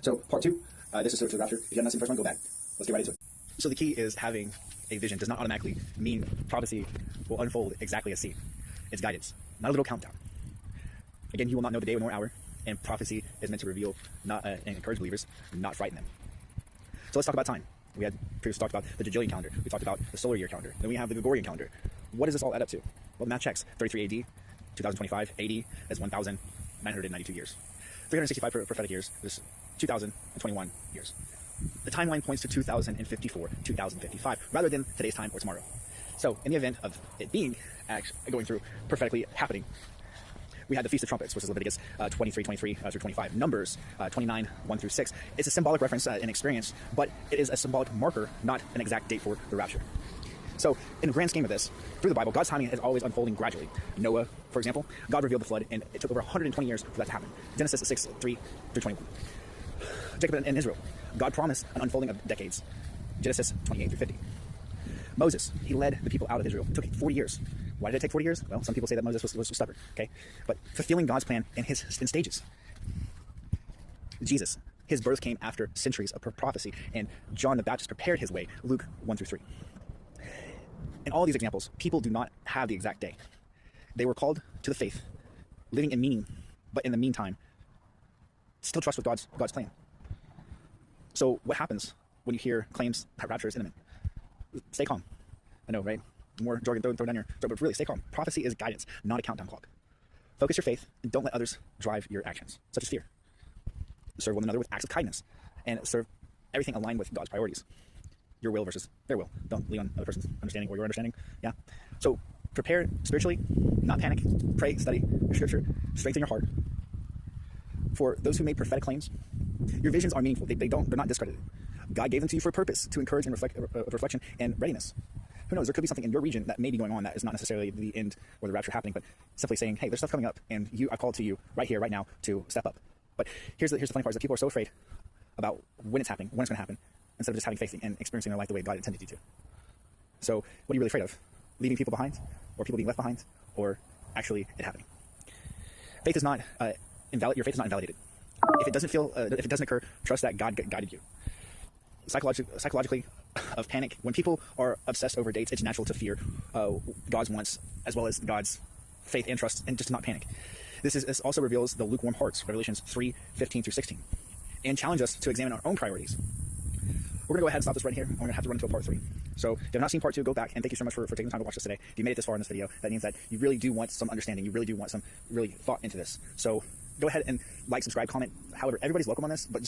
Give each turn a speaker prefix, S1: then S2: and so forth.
S1: So part two, this is to the rapture. If you have not seen the first one, go back. Let's get right into it.
S2: So the key is having a vision does not automatically mean prophecy will unfold exactly as seen. It's guidance, not a little countdown. Again, you will not know the day nor hour, and prophecy is meant to reveal, not and encourage believers, not frighten them. So let's talk about time. We had previously talked about the Julian calendar. We talked about the solar year calendar. Then we have the Gregorian calendar. What does this all add up to? Well, the math checks. 33 AD, 2025 AD is 1,992 years. 365 prophetic years is 2,021 years. The timeline points to 2054, 2055, rather than today's time or tomorrow. So in the event of it being going through prophetically happening, we had the Feast of Trumpets, which is Leviticus 23 through 25. Numbers 29, 1 through 6. It's a symbolic reference and experience, but it is a symbolic marker, not an exact date for the rapture. So in the grand scheme of this, through the Bible, God's timing is always unfolding gradually. Noah, for example, God revealed the flood, and it took over 120 years for that to happen. Genesis 6, 3 through 21. Jacob and Israel, God promised an unfolding of decades. Genesis 28 through 50. Moses, he led the people out of Israel. It took 40 years. Why did it take 40 years? Well, some people say that Moses was stubborn, okay? But fulfilling God's plan in stages. Jesus, his birth came after centuries of prophecy, and John the Baptist prepared his way, Luke 1 through 3. In all these examples, people do not have the exact day. They were called to the faith, living in meaning, but in the meantime, still trust with God's plan. So what happens when you hear claims that rapture is imminent? Stay calm. I know, right? More jargon thrown down your throat, but really stay calm. Prophecy is guidance, not a countdown clock. Focus your faith and don't let others drive your actions, such as fear. Serve one another with acts of kindness and serve everything aligned with God's priorities. Your will versus their will. Don't lean on other person's understanding or your understanding. Yeah. So prepare spiritually, not panic. Pray, study your scripture, strengthen your heart. For those who make prophetic claims, your visions are meaningful. They're not discredited. God gave them to you for a purpose, to encourage and reflection and readiness. Who knows, there could be something in your region that may be going on that is not necessarily the end or the rapture happening, but simply saying, hey, there's stuff coming up, and I call to you right here, right now, to step up. But here's the funny part, is that people are so afraid about when it's happening, when it's going to happen, instead of just having faith and experiencing their life the way God intended you to. So what are you really afraid of? Leaving people behind, or people being left behind, or actually it happening? Faith is not your faith is not invalidated. If it doesn't occur, trust that God guided you. Psychologically, of panic, when people are obsessed over dates, it's natural to fear God's wants as well as God's faith and trust, and just to not panic. This also reveals the lukewarm hearts, Revelations 3, 15 through 16, and challenge us to examine our own priorities. We're going to go ahead and stop this right here. We're going to have to run into a part 3. So if you have not seen part 2, go back, and thank you so much for taking the time to watch this today. If you made it this far in this video, that means that you really do want some understanding. You really do want some really thought into this. So go ahead and like, subscribe, comment. However, everybody's welcome on this, but just